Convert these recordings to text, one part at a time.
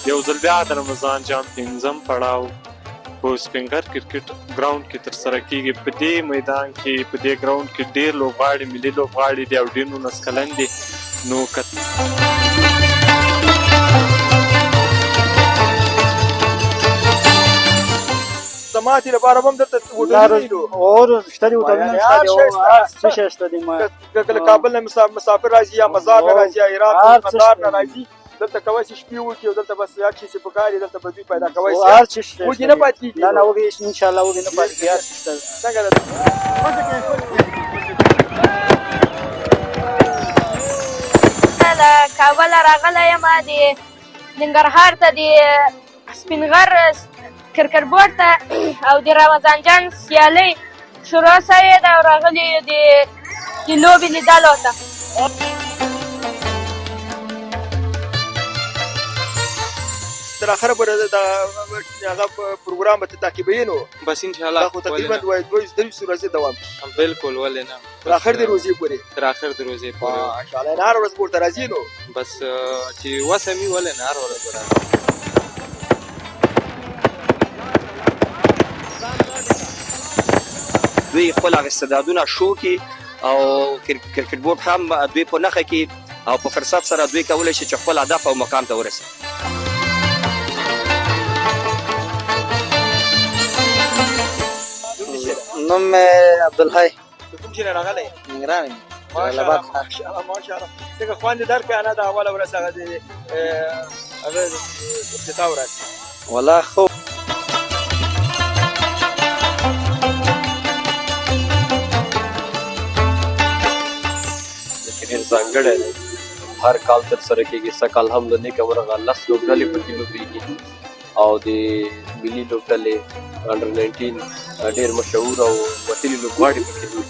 یو ځل بیا د رمضان جام 5م پړاو په سپینګر کرکټ ګراوند کې ترسره کیږي. په دې میدان کې په دې ګراوند کې ډېر لوبغاړي ملي لوبغاړي دي او ډېر 19 کلن دي. نو ماتې لپاره هم دلته اور شته دي هوټلونه څه شی شته دي. که له کابل نه مسافر راځي یا مزار نه راځي یا ایران نه قطار نه راځي دلته کولی شي شپې وکړي او دلته بس هر شي چې پکار دي دلته به دوی پیدا کولی شي. هر څه شته وږي نه پاتې کېږي. نه وږي انشاءالله وږي نه پاتې کېږي. هر څه شته. څنګه ده له کابله راغلی یم د ننګرهار ته د سپینغر کرکټ بورډ ته او د رمضان جان سیالۍ شروع سوې ده او راغلي یو د لوبې لیدلو ته. تر اخره پورې هغه پروګرام به ته تعقیبوي. نو بس انشاءالله دا خو تقریبا 2-3 ورځې دوام کوي. بالکل ولې نه تر اخر د روزې پورې. تر اخر د روزې پورې ماشاءالله هر ورځ پورته راځي. نو بس چې وسه مې ولې نه هر ورځ راځي. دوی خپل هغه استعدادونه شو کړي او کرکټ بورډ هم دوی په نښه کړي او په فرصت سره دوی کولی شي چې خپل هدف او مقام ته ورسوي. نوم مې عبدالحی. کوم ځای نه راغلی؟ ننګرهار یم. ماشاءالله ماشاءالله. څنګه خوند یې درکړی نه د اوله ورځ هغه د افتتاح ورځ؟ والله ښه ډېر ځانګړی دی. هر کال ترسره کېږي. سږ کال هم د نیکه ورغه 10 لوبډلې پکې لوبېږي او د ملي لوبډلې انډر 19 ډېر مشهور او وتلي لوبغاړي پکې دي.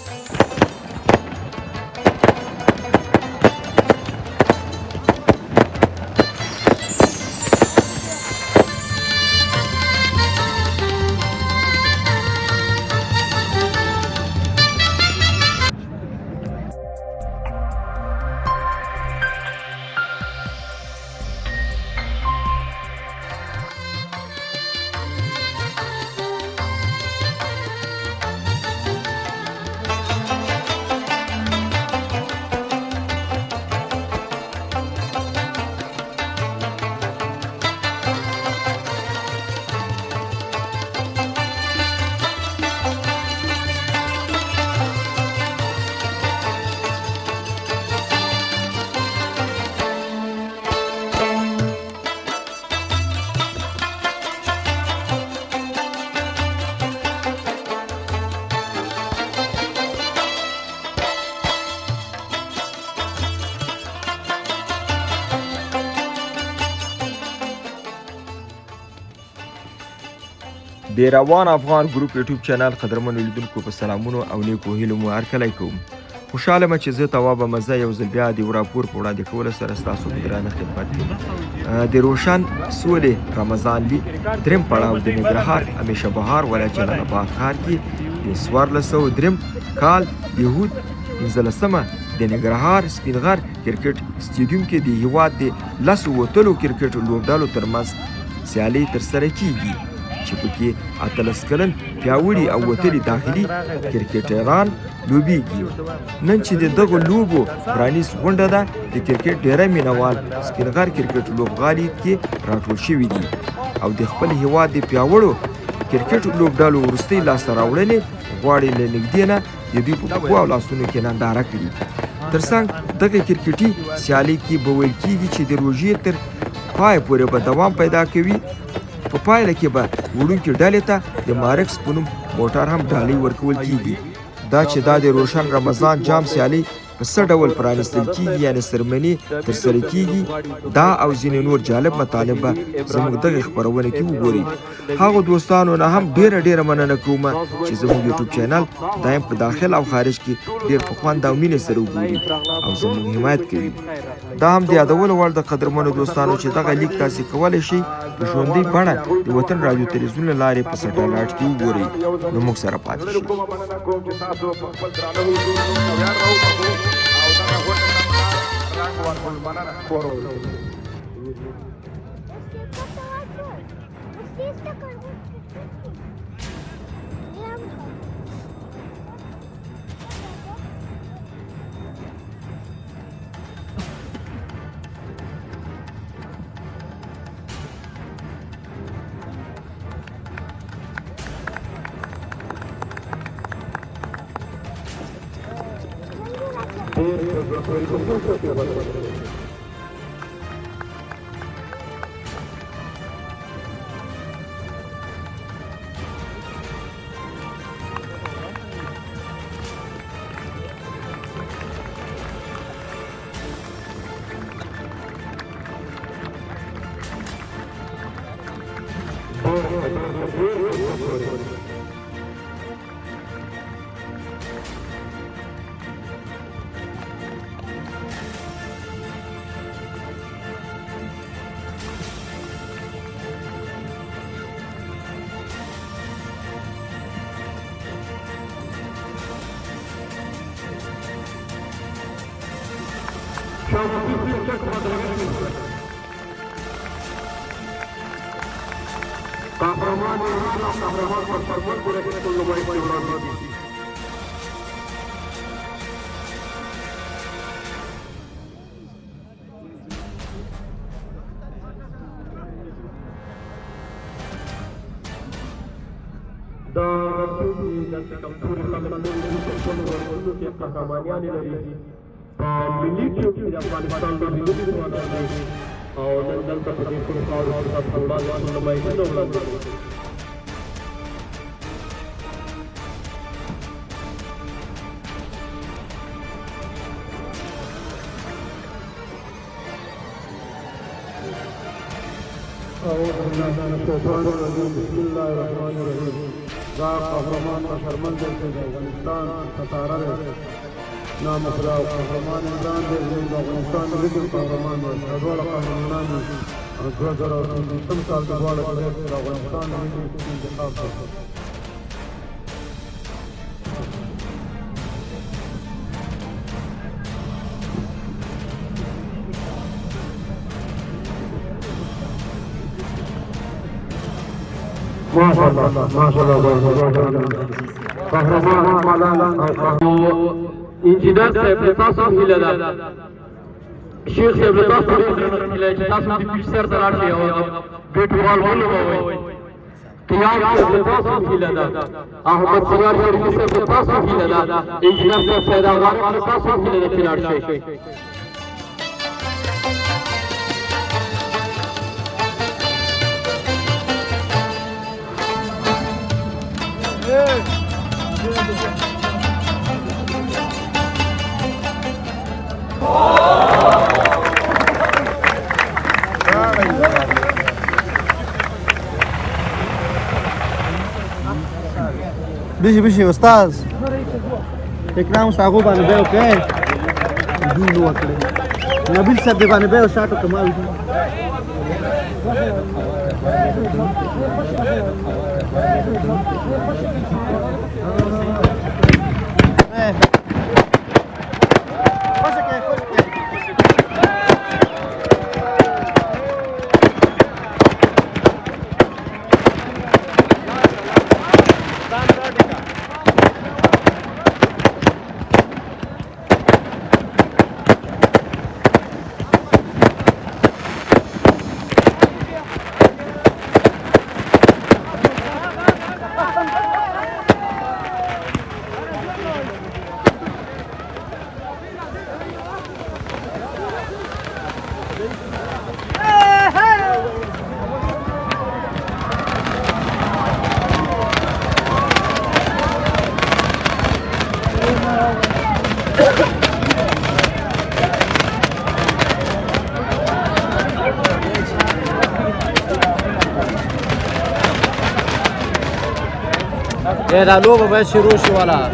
د روان افغان ګروپ یوټیوب چینل قدرمنو لیدونکو په سلامونو او نیکو هیلو مو هرکلی کوم. خوشحاله یم چې زه تواب مزه یو ځل بیا د راپور په وړاندې کولو سره ستاسو په درانه خدمت کې د روشن سولې رمضان لي 3م پړاو د ننګرهار همیشه بهار ولایت جلال آباد ښار کې د 1403 کال یهود 15مه د ننګرهار سپینغر کرکټ سټیډیوم کې د هیواد د 10 وتلو کرکټ لوبډلو ترمنځ سیالۍ ترسره کیږي چې پکې 18 کلن پیاوړي او وتلي داخلي کرکټران لوبېږي. نن چې د دغو لوبو پرانیست غونډه ده د کرکټ ډېری مینوال سپینغر کرکټ لوبغالي کې راټول شوي دي او د خپل هیواد د پیاوړو کرکټ لوبډلو وروستۍ لاسته راوړنې غواړي له نږدې نه د دوی په پښو او لاسونو کې ننداره کړي. ترڅنګ دغه کرکټي سیالۍ کې به ویل کېږي چې د روژې تر پای پورې به دوام پیدا کوي. په پایله کې به وړونکي ډلې ته د مارکس په نوم موټر هم ډالۍ ورکول کېږي. دا چې دا د روشن رمضان جام سیالۍ په څه ډول پرانیستل کېږي یعنې سرمنې ترسره کېږي دا او ځینې نور جالب مطالب به زموږ دغې خپرونه کې وګورئ. هغو دوستانو نه هم ډېره مننه کوم چې زموږ یوټیوب چینل دایم په داخل او خارج کې ډېر په خوند او مینې سره وګوري او زموږ حمایت کوي. دا هم د یادولو وړ د قدرمنو دوستانو چې دغه لیک تاسې کولی شئ په ژوندۍ بڼه د وطن راډیو تلویزیون له لارې په سټلایټ کې وګورئ نو موږ سره پاتې شئ. انجینر صاحب له تاسو هیله ده شیخ صاحب له تاسو هیله چې تاسو د پیشتر ته راشئ او بیټ بال ولوبوئ. قیام صاحب له تاسو هیله ده احمد سیار شریفي صاحب له تاسو هیله ده انجینر صاحب سید اغا له تاسو هیله ده چې لاړ شئ. بشي استاذ اکرام ساغو باندې به وکړ دوی نو وکړ نبیل صاحب دی باندې به شاټو کمال دي دا لوبه باید شروع شي والا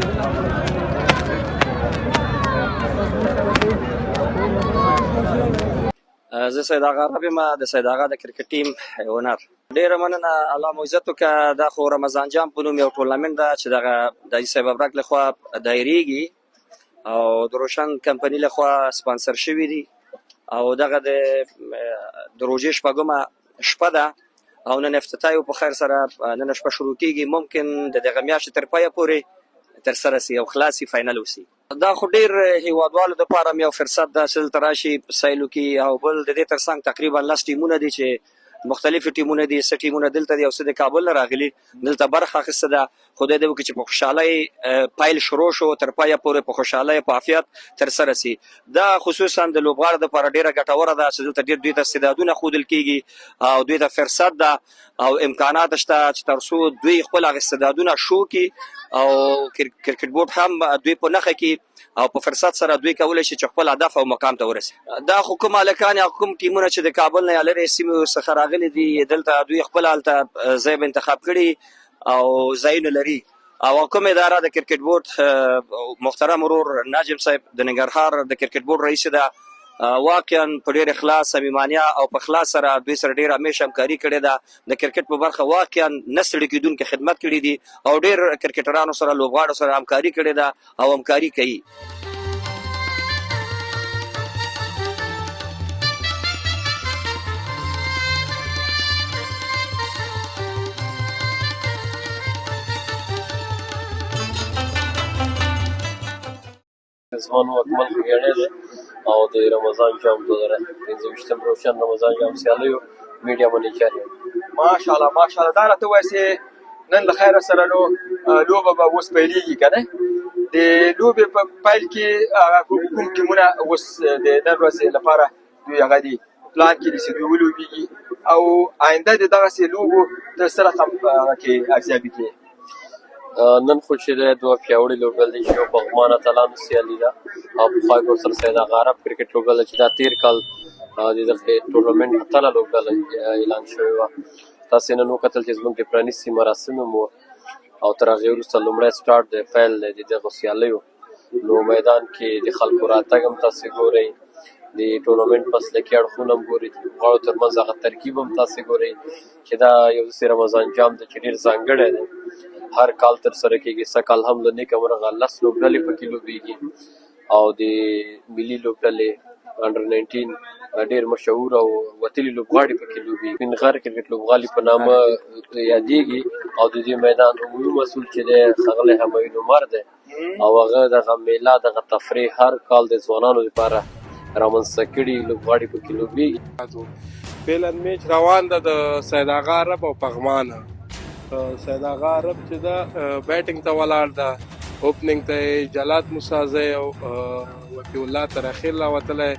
زه سید آغا عرب یم د سید آغا د کرکټ ټیم اونر. ډېره مننه الله مو عزت وکړه. دا خو رمضان جام په نوم یو ټورنمنټ ده چې دغه د صاحب ابرک لخوا دایریږي او د روشن کمپنۍ لخوا سپانسر شوي دي او دغه د روژې شپږمه شپه ده او نن افتتاح په خیر سره نن شپه شروع کیږي. ممکن د دغه میاشتې تر پایه پورې ترسره سي او خلاصي فاینل وسي. دا خو ډېر هیوادوالو دپاره یو فرصت ده چې دلته راشي سیل وکړي او بل د دې ترڅنګ تقریبا 10 ټیمونه دي چې مختلف ټیمونه دي. 6 ټیمونه دلته دي او څه د کابل نه راغلي دلته برخه اخیسته ده. خدای دې وکړي چې په خوشحالۍ پیل شروع شو تر پایه پورې په خوشحالۍ په عافیت ترسره سي. دا خصوصا د لوبغاړو دپاره ډېره ګټوره ده چې دلته ډېر دوی ته استعدادونه ښودل کېږي او دوی ته فرصت ده او امکانات شته چې تر څو دوی خپل هغه استعدادونه شو کړي او کرکټ بورډ هم دوی په نښه کړي او په فرصت سره دوی کولی شي چې خپل هدف او مقام ته ورسي. دا خو کوم هلکان یا کوم ټیمونه چې د کابل نه یا لرې سیمو څخه راغلي دي دلته دوی خپل هلته ځای به انتخاب کړي او ځایونه لري. او کوم اداره د کرکټ بورډ محترم ورور ناجم صاحب د ننګرهار د کرکټ بورډ رئیس ده واقعا په ډېر اخلاص صمیمانیه او په اخلاص سره دوی سره ډېره همیشه همکاري کړې ده. د کرکټ په برخه واقعا نه ستړي کېدونکې خدمت کړي دي او ډېر کرکټرانو سره لوبغاړو سره همکاري کړې ده او همکاري کوي. رضوان اکمل خوږیاڼی دی او د رمضان جام 2025 روشن رمضان جام سیالیو میډیا منیجر یم. ماشاءالله ماشاءالله. دا راته ووایه چې نن د خیره سره نو لوبه به اوس پیلېږي که نه؟ د لوبې په پیل کې کوم ټیمونه اوس د نن ورځې لپاره دوی هغه دي پلان کې دي چې دوی ولوبېږي او آینده د دغسې لوبو ته څه رقم هغه کې ارزیابي کوي؟ نن خو چې دی دوه پیاوړي لوبډلې چې یو پغمان اتلانو سیالي ده او پخوا یې ورسره سید آغا عرب کرکټ لوبډله چې دا تېر کال د دغه ټورنمنټ اتله لوبډله اعلان شوې وه. تاسې نن وکتل چې زموږ د پرانیستي مراسم هم وو او تر هغې وروسته لومړی سټارټ دی پیل دی د دغو سیالیو. نو میدان کې د خلکو راتګ هم تاسې ګورئ د ټورنمنټ مسلکي اړخونه هم ګورئ د لوبغاړو ترمنځ هغه ترکیب هم تاسې ګورئ چې دا یو داسې رمضان جام دی چې ډېر ځانګړی دی هر کال ترسره کېږي. سږ کال هم له نیکه مرغه 10 لوبډلې پکې لوبېږي او د ملي لوبډلې انډر 19 ډېر مشهور او وتلي لوبغاړي پکې لوبېږي. سپینغر کرکټ لوبغالي په نامه یادېږي او د دې میدان عمومي مسؤل چې دی ښاغلی همایون عمر دی او هغه دغه میله دغه تفریح هر کال د ځوانانو لپاره رامنځته کړي لوبغاړي پکې لوبېږي. بیلن میچ روان ده د سید آغا عرب او پغمانه. سید آغا عرب چې ده بیټینګ ته ولاړ ده، اوپننګ ته جلات موسازی او وفي الله ترخیل راوتلی.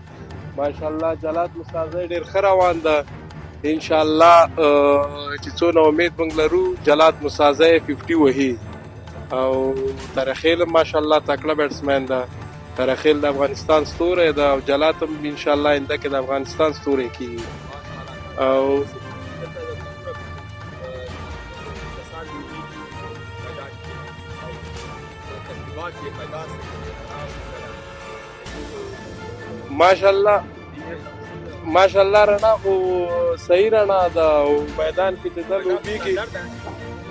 ماشاءالله جلات موسازی ډېر ښه روان ده. انشاءالله چې څونه امید موږ لرو جلات موسازی 50 وهي او ترخیل ماشاءالله تکړه بیټسمین ده. ترخیل د افغانستان ستوری ده او جلات هم انشاءالله آینده کې د افغانستان ستوری کېږي. او ماشاءالله رڼا خو صحیح رڼا ده او میدان کې چې ده لوبېږي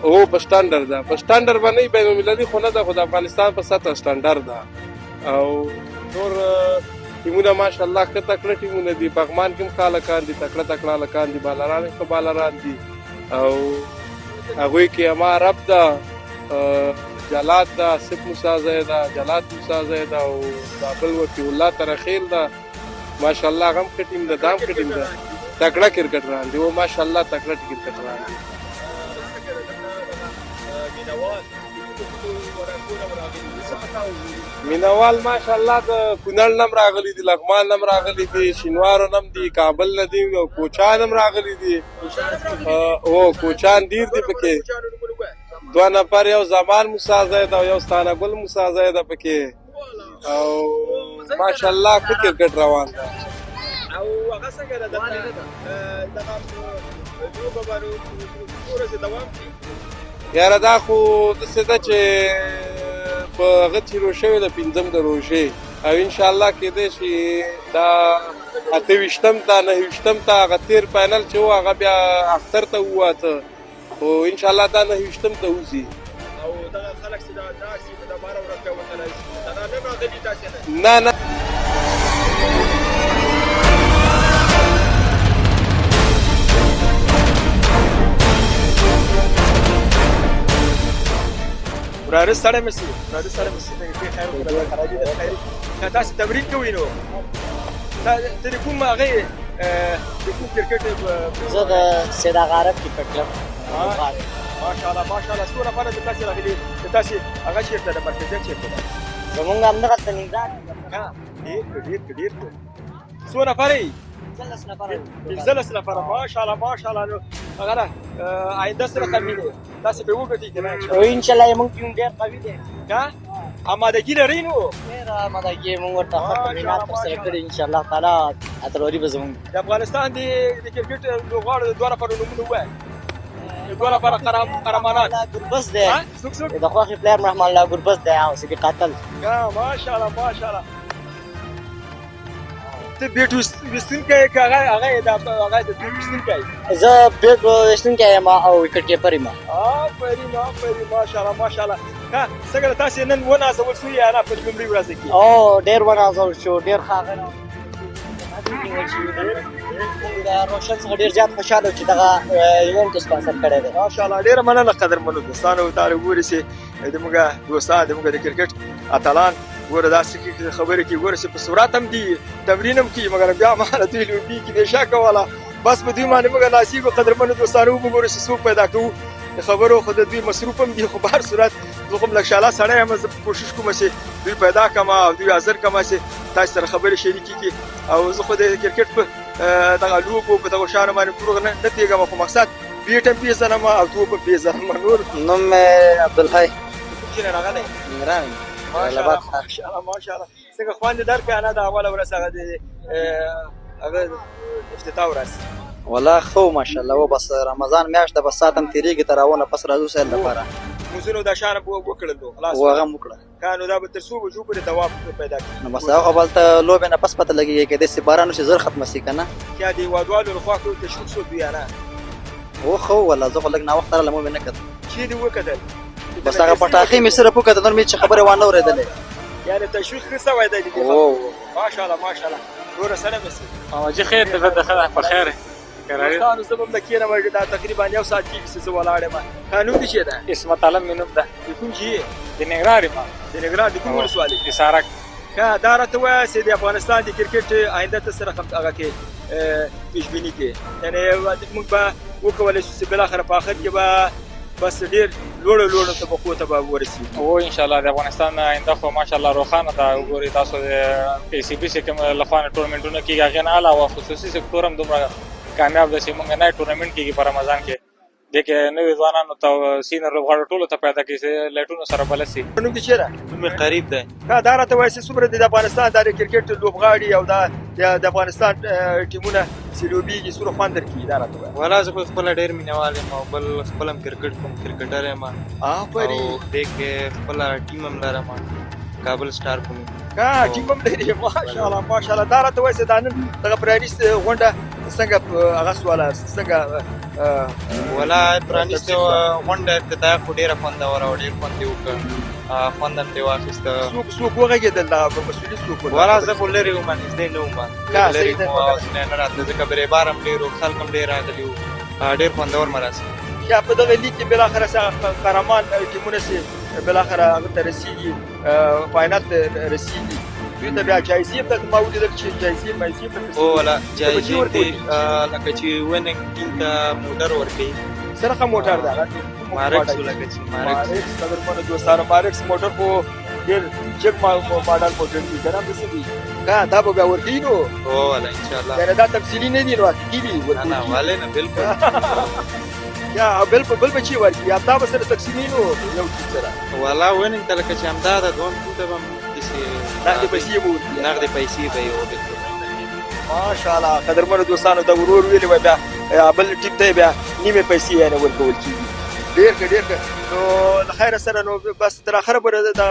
او په سټنډر ده. په سټنډر به نه وي بین المللي خو نه ده خو د افغانستان په سطح سټنډر ده او نور ټیمونه ماشاءالله ښه تکړه ټیمونه دي. پغمان کې هم ښه هلکان دي، تکړه تکړه هلکان دي، بالران ښه بالران دي او هغوی کې اما عرب ده، جلات ده، آصف موسازی ده، جلات موسازی ده او دا بل وفي الله ترخیل ده. ماشاءالله هغه هم ښه ټیم ده، دا هم ښه ټیم ده، تکړه کرکټران دي او ماشاءالله تکړه کرکټران دي. مینوال ماشاءالله د کونړ نه هم راغلي دي، لغمان نه هم راغلي دي، شینوارو نه هم دي، کابل نه دي او کوچان هم راغلي دي او کوچان ډېر دي پکې. 2 نفر یو زمان موسازی ده او یو ستانه ګل موسازی ده پکې او ماشاءالله ښه کرکټ روان ده. او هغه څنګه ده دغه لوبه به ورځې دوام کړي؟ یاره دا خو داسې ده چې په هغه تېرو شوې ده 5 د روژې او انشاءالله کېدی شي دا 28م ته 29م ته هغه تیر فاینل چې و هغه بیا اختر ته وواته خو ان شاء الله دا 29م ته وځي او دغه خلک چې دا سیمه د باره ورځ بیا وتلی شي دا نه راغلي داسې نه وراره سره مې سي څنګه کې خیر وکړه خراجي ده خیر که تاسو تمرین کوئ نو ته د کوم هغې د کوم کرکټ زه د سیدا غارب کرکټ کلب ماشاءالله څو نفره د تاسې راغلي د تاسې هغه چېرته ده مرکزیت چېرته ده زمونږ همدغلته ننګرهار ډېر څو نفره یې 15 نفره ماشاءالله نو هغه نه آینده سره قوي دی تاسې پرې وګټئ که نه او انشاءالله زمونږ ټیم ډېر قوي دی که امادګي لرئ نو ډېره امادګي مونږ ورته ښه تمرینات ترسره کړي انشاءالله تعالی اتلولي به زمونږ د افغانستان د کرکټ لوبغاړو د دوه نفرو نومونه ووایه د دوه نفره قهرمانان ګربز دی څوک د خوښې پلیر رحمان الله ګربز دی او صدیق قاتل ماشاءالله ته بیټ وستونکی که هغه د بیټ وستونکی زه بیټ وستونکی یم او وکټ کیپر یم آفرین ماشاءالله څنګه له تاسې نن ونازول شوي یا نه په لومړۍ ورځ کې او ډېر ونازول شو ډېر ښاغلی روشن څخه ډېر زیات خوشحاله چې دغه ایونټ سپانسر کړی دی ماشاءالله ډېره مننه قدرمنو دوستانو دا ګورې چې زموږ دوستان زموږ د کرکټ اتلان ګوره داسې خبرې کوي ګوره چې په سرعت هم دي تمرین هم کوي مګر بیا مهاله دوی لوبي کې بې شکه والا بس په دوی باندې موږ ناصیږو قدرمنو دوستانو وګورو چې څوک پیدا کوو د خبرو خو د دوی مصروف هم دي خو په هر صورت زه خو هم لږ شاله سړی یم زه کوشش کوم چې دوی پیدا کړم او دوی حاضر کړم چې تاسو سره خبرې شریکې کړي او زه خو د کرکټ په دغه لوبو په دغو شیانو باندې پوره نه پوهېږم خو مقصد بیټ هم پېژنم او توپ هم پېژنم نور نوم مې عبدالحی کوم ځای نه راغلی ننګرهار ماشاءالله څنګه خوند یې درکړی نه د اوله ورځ هغه افتتاح ورځ والله ښه و ماشاءالله و بس رمضان میاشت ده بس ساعت هم تېرېږي تر راونه پس راځو سیل دپاره لمونځونه دا شیان وکړل نو خلاص و هغه هم وکړه که نو دا به تر څو بجو پورې دوام پیدا کړي نو بس هغه خو به هلته لوبې نه پس پته لګېږي کېدای شي باران وشي زر ختمه شي که نه یا د هېوادوالو لخوا کوم تشویق شو دوی یا نه و ښه و والله زه خو لږ ناوخته راغلم مو مې نه کتل چیرې وکتل بس هغه پټاخۍ مې صرف وکتل نور مې هېڅ خبرې وانه اورېدلې یعنې تشویق ښه سوی دی ماشاءالله نوره سره مې سي جی خیر ده په خیر دوستانو زه به هم د کېنم دا تقریبا 1 ساعت کېږي چې زه ولاړ یم قانون دې چې ده اسمت عالم مې نوم ده د کوم چې یې د ننګرهار یم د ننګرهار د کوم ولسوالۍ د سارک ښه دا راته ووایه چې د افغانستان د کرکټ آینده ته سره هغه کې پیشبیني کې یعنې موږ به وکولی شو چې بالاخره په آخر کې به بس ډېر لوړو طبقو ته به ورسېږو او انشاءالله د افغانستان آینده خو ماشاءالله روښانه ده وګورئ تاسو د پی سی بي چې کوم لخوا نه ټورنمنټونه کېږي هغې نه علاوه خصوصي سکتور هم دومره کامیاب ده چې موږ نه ټورنمنټ کېږي په رمضان کې دې کې نوي ځوانانو ته سینر لوبغاړو ټولو ته پیدا کړي چې لایټونو سره بلد شي نوم دې چېرې نوم مې قریب دی دا راته وایي چې څومره د افغانستان دا د کرکټ لوبغاړي او د افغانستان ټیمونه چې لوبېږي څومره خوند درکوي دا راته وایه والله زه خو خپله ډېر مینهوال یم او بل خپله هم کرکټ کوم کرکټر یم آفرین او دې کې خپله ټیم هم لرم کابل سټار په نوم ټیم هم لري ماشاءالله دا راته وایي چې دا نن دغه پرانیست غونډه څنګه هغه سواله څنګه والله پرانیست غونډه افتتاح خو ډېره خوندوره او ډېر خوند یې وکړ خوند هم ترې واخیسته څوک وغږېدل دغه مسؤلین څوک والله زه خو لرې وم نږدې نه وم لرې وم او نه راتله ځکه بریبار هم ډېر و خلک هم ډېر راغلي وو ډېر خوندور مراسم یا په دغه لیګ کې بالاخره قهرمان ټیمونه چې بالاخره هغه ته رسېږي فاینل ته رسېږي دوی ته بیا جایزې ته ما ولیدل چې جایزې هو والله جایزې دي لکه چې ویننګ ټیم ته موټر ورکوي څه رقم موټر ده مارکس لکه چې مارکس قدرمنو دوستانو مارکس موټر خو ډېر جګ ماډل موټر دي که نه همداسې دي دا به بیا ورکوي نو هو والله انشاءالله یعنې دا تفصیلي نه دي نو حقیقي دي نه ولې نه بالکل یا بل به چی ورکوي یا دا به سره تقسیمي نو یو ټیم سره والله ویننګ ته لکه چې همدا ده دویم ټیم ته به هم داسې نغدې پیسې به ورکوي نغدې پیسې به یې بالکل ماشاءالله قدرمنو دوستانو د ورور ویلې وای بیا بل ټیم ته بیا نیمې پیسې یعنې ورکول کېږي ډېر ښه نو له خیره سره نو بس تر اخره پورې د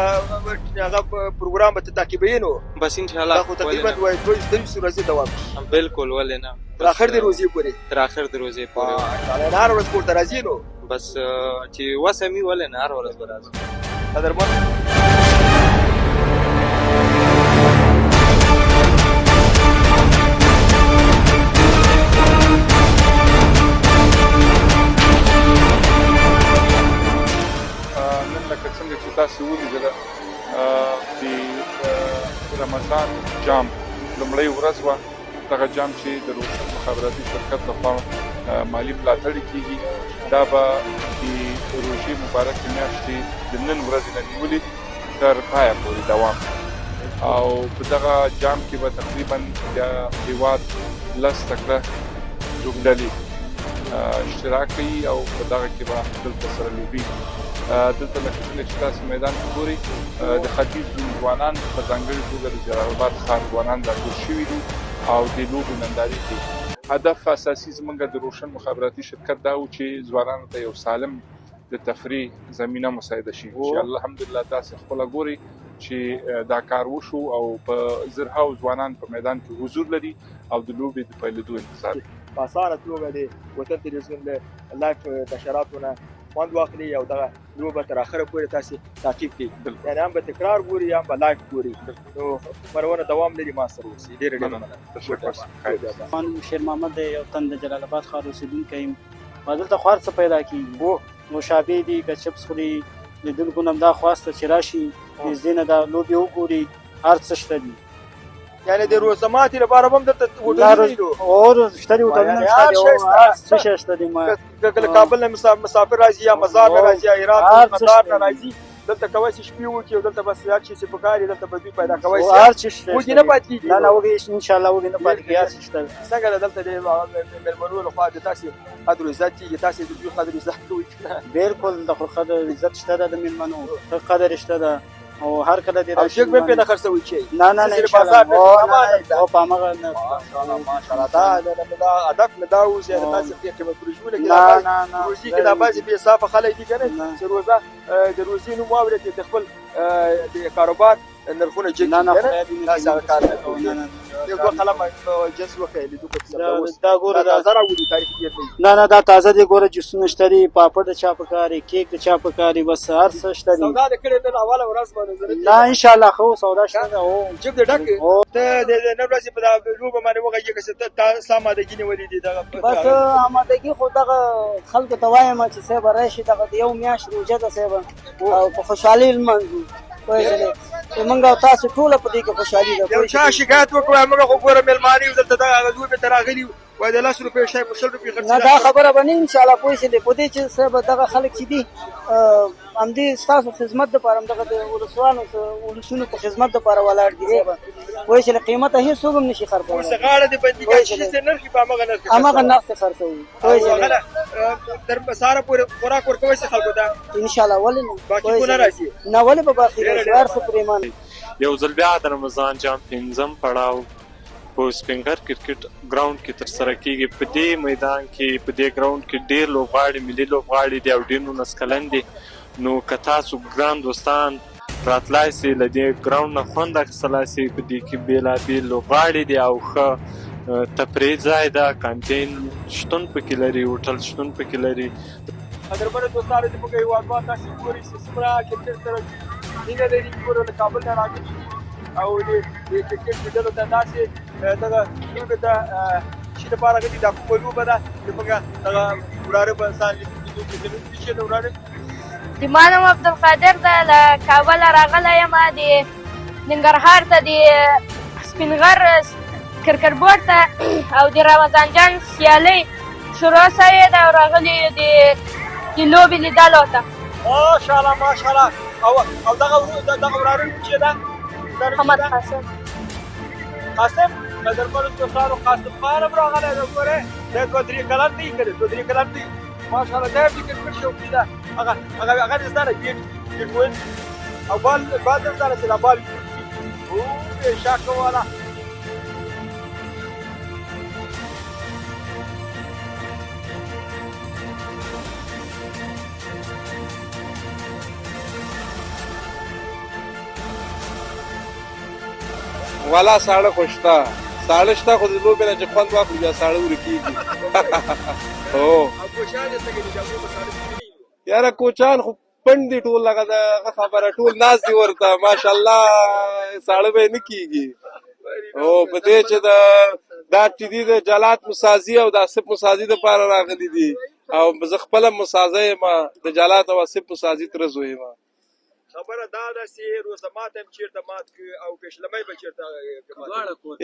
هغه پروګرام به ته تعقیبوي نو بس ان شاء الله دا خو تقریبا وایي 22 ورځې دوام کوي. بالکل ولې نه تر اخر د روزي پورې تر اخر د روزې پورې هر ورځ کور ته راځي نو بس چې وسه می ولې نه هر ورځ به راځم. قدرمن نن لکه څنګه چې تاسو ولیدله د رمضان جام لومړۍ ورځ وه. دغه جام چې د روشن مخابراتي شرکت لخوا مالي ملاتړ کیږي دا به د روژې مبارکې میاشتې د نن ورځې نه نیولې تر پایه پورې دوام او په دغه جام کې به تقریبا د هیواد 10 تکړه لوبډلې اشتراک کوي او په دغه کې به دلته سره لوبي. دلته لکه څنګه چې تاسو میدان کې ګورئ د ختیځ ځوانان په ځانګړې توګه د جلال آباد ښار ځوانان راټول شوي دي او د لوبو نندارې کوي. هدف اساسي زموږ د روشن مخابراتي شرکت دا و چې ځوانانو ته یو سالم د تفریح زمینه مساعده شي چې الحمدلله تاسو خپله ګورئ چې دا کار وشو او په زرهاو ځوانان په میدان کې حضور لري او د لوبې د پیلېدو انتظار کوي. په اسانه توګه د وطن تلویزیون له لایف نشراتو نه خوند واخلي او دغه لوبه تر اخره پورې تاسو تعقیب کړئ. یعنې هم به تکرار ګوري هم به لایف ګوري نو خبرونه دوام لري ما سره اوسي. ډېره مننه. من شیر محمد دی یو تن د جلال آباد ښار اوسېدونکی یم. ما دلته خو هر څه پیدا کېږي نوشابې دي که چپس خوري لیدونکو نه همدا خواسته چې راشي نږدې نه دا لوبې وګوري هر څه شته دي. یعنې د روژه ماتي لپاره به هم دلته هوټلونه دي اور شته دي هوټلونه شته دي هر څه شی شته دي. که له کابل نه مسافر راځي یا مزار نه راځي یا ایران مزار نه راځي دلته کولی شي شپې وکړي او دلته بس هر څه چې پکار دي دلته به دوی پیدا کولی شي. هر څه شته وږي نه پاتې کېږي. نه نه وږي انشاءالله وږي نه پاتې کېږي هر څه شته. څنګه ده دلته د مېلمنو لخوا د تاسې قدر عزت کېږي تاسې د دوی قدر عزت کوئ که نه؟ بالکل د خو قدر عزت شته ده د مېلمنو قدر شته ده او هر کله دې او جګ به پرې نه خرڅوئ چې نه نه نه انشاءالله او په هماغه نه ماشاءالله دا هدف نه دا اوس یعنې تاسې قیمت روژونه کې روژې کې دا بعضې بې انصافه خلک دي که نه چې روژه د روژې نوم واورېد چې د خپل د کاروبار نرخونه جګ نه نه داسې هغه کار نه کوي. یو دوه قلمه جنس وښیه لیدونکو ته دا ګوره تازه راوړي تاریخ ډېر دی. نه نه دا تازه دی ګوره جوسونه شته دي پاپړ د چا پکار دی کیک د چا پکار دی بس هر څه شته دي. سودا دې کړې نن اوله ورځ باندې نه انشاءالله ښه سودا شته ده جیب دې ډک ته د نن ورځې په دا لوبه باندې وغږېږه چې ته ستا امادګي نیولې دي دغه بس امادګي خو دغه خلکو ته وایم چې صاحب راشي دغه د یو میاشت روژه ده صاحب او په خوشحالۍ لمانځو موږ او تاسو ټوله په دې کې خوشحالي ده. یو چا شکایت وکړو موږ خو ګوره مېلمانه یو دلته دغه لوبې ته راغلي وایي د 10 روپۍ شی په 100 روپۍ خرڅ نه دا خبره به نه انشاءالله پوه شئ په دې چې صاحب دغه خلک چې دي همدې ستاسو خدمت دپاره همدغه د ولسونو په خدمت دپاره ولاړ دي صاحب پوه شئ له قیمته هېڅوک هم نشي خرڅولی. اوس غاړه دې بندي کړه چې څه نرخ په همغه نرخ همغه نرخ یې خرڅوي پوه شئ تر سهاره پورې خوراک ورکوئ څه خلکو ته انشاءالله ولې نه باقي خو نه راځي نه ولې به باقي راشي هر څه پرې ایمان. یو ځل بیا د رمضان جام 5م پړاو په سپینګر کرکټ ګراوند کې ترسره کیږي. په دې میدان کې په دې ګراوند کې ډېر لوبغاړي ملي لوبغاړي دي او ډېر 19 کلن دي. نو که تاسو ګران دوستان راتلای سئ له دې ګراوند نه خوند اخیستلی سئ. په دې کې بېلابېل لوبغاړي دي او ښه تفریح ځای ده. کانتین شتون پکې لري هوټل شتون پکې لري. قدرمنو دوستانو زموږ هېوادوال تاسې ګورئ چې څومره کرکټ سره مینه لري. ګوره له کابل نه راغلي او د کرکټ لیدلو ته داسې دغه لوبې ته چې دپاره راغلي دا کومه لوبه ده زموږ دغه وراره به انسان لیدونکي زموږ چې د وراره د ما نوم عبدالقادر ده له کابله راغلی یم د ننګرهار ته د سپین غر کرکټ بورډ ته او د رمضان جان سیالۍ شروع سوې ده او راغلي د لوبې لیدلو ته. ماشاءالله ماشاءالله او دغه وراره چې ده محمد قاسم قاسم قدرمنو دوستانو قاسم خان هم راغلی ده. ګورئ دی 2-3 کلن دی که 2-3 کلن دی ماشاءالله دی هم د کرکټ شوقي ده. هغه دې زده ده ګیټ وین او بال دې زده ده چې دا بال شاکه والا والا ساړه خو شته ساړه شته خو د لوبې نه چې خوند واخلو بیا ساړه ورکېږي هو یاره کوچان خو پنډ دي ټول لکه دغه خبره ټول ناست دي ورته ماشاءالله ساړه به یې نه کېږي او په دې چې دا چې دي د جلات مسازي او د آصف مسازي دپاره راغلي دي او زه خپله مسازه یم د جلات او آصف مسازي ترزو یم خبره دا ده چې روزه ماته هم چېرته مات کړي او پیشلمی به چېرته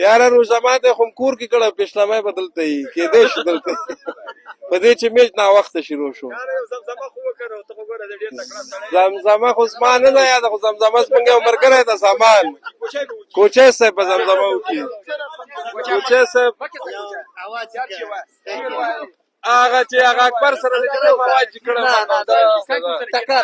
یاره روزه ماته خو هم کور کې کړه پیشلمی به دلته یي کېدی شي دلته په دې چې میچ ناوخته شروع شو زمزمه خو وکړه ته خو ګوره د ډېر تکړه سړی زمزمه خو زما نه ده یاده خو زمزمه زموږ یو ملګری ده سامان کوچی صاحب په زمزمه وکړي کوچی صاحب هغه چې هغه اکبر سره د کوم आवाज کړه ټکر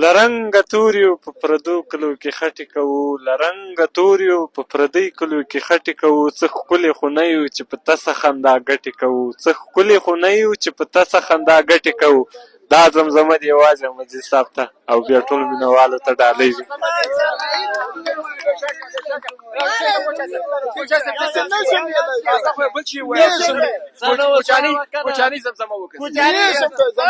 لرنګ توریو په پردو کلو کې خټې کوو لرنګ توریو په پردی کلو کې خټې کوو څه ښکلې خو نه یو چې په تاسه خندا ګټې کوو څه ښکلې خو نه یو چې په تاسه خندا ګټې کوو دا زمزمه د یوازې احمدزي صاحب ته او بیا ټول مینوالو ته ډالۍ وي کوچاني زمزمه وکړه زمزمه